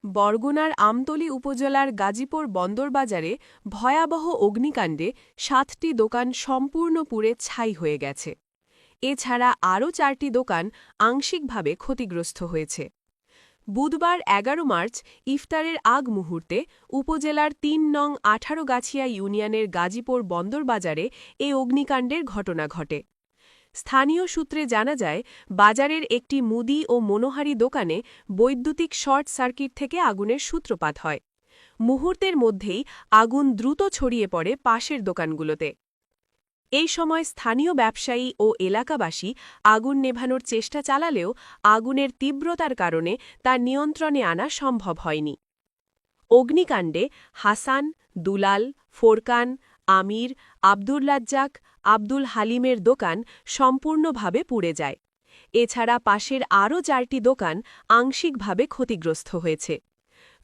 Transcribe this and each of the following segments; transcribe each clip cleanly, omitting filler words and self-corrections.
বরগুনার আমতলী উপজেলার গাজীপুর বন্দরবাজারে ভয়াবহ অগ্নিকাণ্ডে ৭টি দোকান সম্পূর্ণ পুড়ে ছাই হয়ে গেছে। এছাড়া আরও ৪টি দোকান আংশিকভাবে ক্ষতিগ্রস্ত হয়েছে। বুধবার ১১ মার্চ ইফতারের আগ মুহূর্তে উপজেলার ৩ নং ১৮গাছিয়া ইউনিয়নের গাজীপুর বন্দরবাজারে এ অগ্নিকাণ্ডের ঘটনা ঘটে। স্থানীয় সূত্রে জানা যায়, বাজারের একটি মুদি ও মনোহারি দোকানে বৈদ্যুতিক শর্ট সার্কিট থেকে আগুনের সূত্রপাত হয়। মুহূর্তের মধ্যেই আগুন দ্রুত ছড়িয়ে পড়ে পাশের দোকানগুলোতে। এই সময় স্থানীয় ব্যবসায়ী ও এলাকাবাসী আগুন নেভানোর চেষ্টা চালালেও আগুনের তীব্রতার কারণে তা নিয়ন্ত্রণে আনা সম্ভব হয়নি। অগ্নিকাণ্ডে হাসান, দুলাল, ফোরকান, আমির, আব্দুর রাজ্জাক, আব্দুল হালিমের দোকান সম্পূর্ণভাবে পুড়ে যায়। এছাড়া পাশের আরও ৪টি দোকান আংশিকভাবে ক্ষতিগ্রস্ত হয়েছে।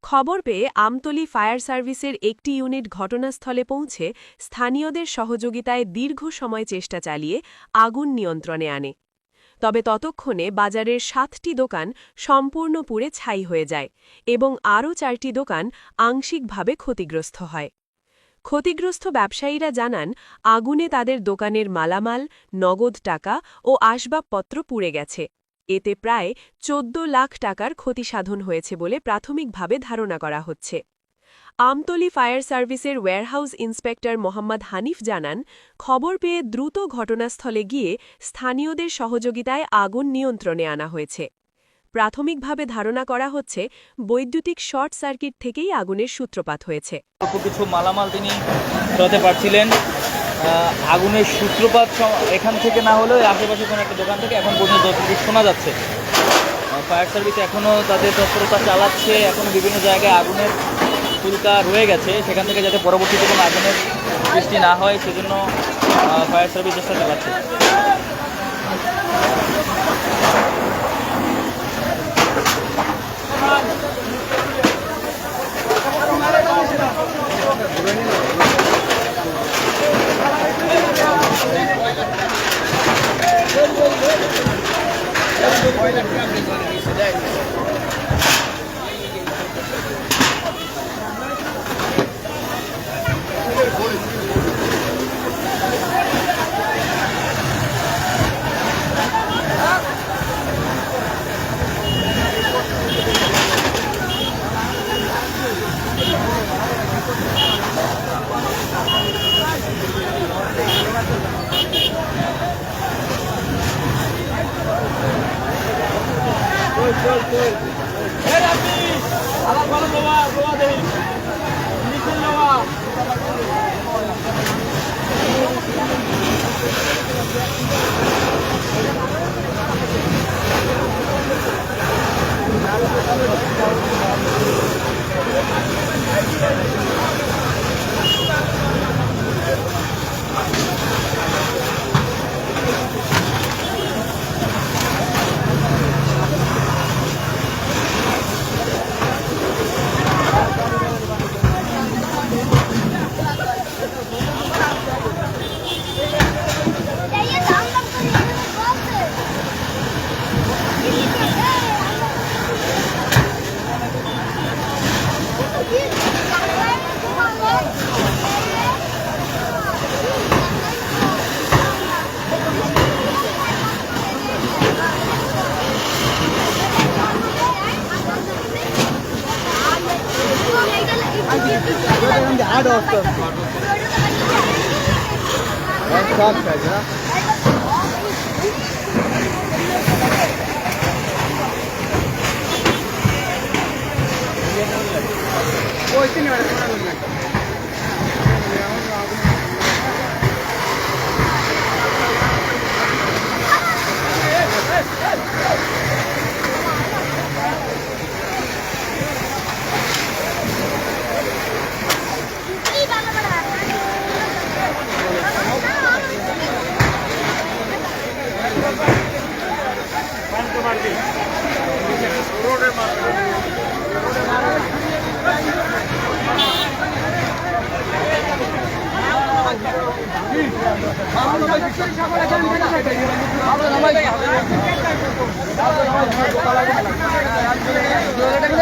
খবর পেয়ে আমতলী ফায়ার সার্ভিসের একটি ইউনিট ঘটনাস্থলে পৌঁছে স্থানীয়দের সহযোগিতায় দীর্ঘ সময় চেষ্টা চালিয়ে আগুন নিয়ন্ত্রণে আনে। তবে ততক্ষণে বাজারের ৭টি দোকান সম্পূর্ণ পুড়ে ছাই হয়ে যায় এবং আরও ৪টি দোকান আংশিকভাবে ক্ষতিগ্রস্ত হয়। ক্ষতিগ্রস্ত ব্যবসায়ীরা জানান, আগুনে তাদের দোকানের মালামাল, নগদ টাকা ও আসবাবপত্র পুড়ে গেছে। এতে প্রায় ১৪ লাখ টাকার ক্ষতিসাধন হয়েছে বলে প্রাথমিকভাবে ধারণা করা হচ্ছে। আমতলী ফায়ার সার্ভিসের ওয়্যারহাউস ইন্সপেক্টর মোহাম্মদ হানিফ জানান, খবর পেয়ে দ্রুত ঘটনাস্থলে গিয়ে স্থানীয়দের সহযোগিতায় আগুন নিয়ন্ত্রণে আনা হয়েছে। প্রাথমিকভাবে ধারণা করা হচ্ছে, বৈদ্যুতিক শর্ট সার্কিট থেকেই আগুনের সূত্রপাত হয়েছে। কিছু মালামাল তিনি সরাতে পারছিলেন। আগুনের সূত্রপাত এখান থেকে না হলেও আশেপাশে কোনো একটা দোকান থেকে এখন পর্যন্ত শোনা যাচ্ছে। ফায়ার সার্ভিস এখনও তাদের তৎপরতা চালাচ্ছে। এখনও বিভিন্ন জায়গায় আগুনের ফুলকা রয়ে গেছে, সেখান থেকে যাতে পরবর্তীতে কোনো আগুনের সৃষ্টি না হয় সেজন্য ফায়ার সার্ভিস চেষ্টা চালাচ্ছে।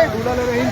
আমরা বিড়ালের এই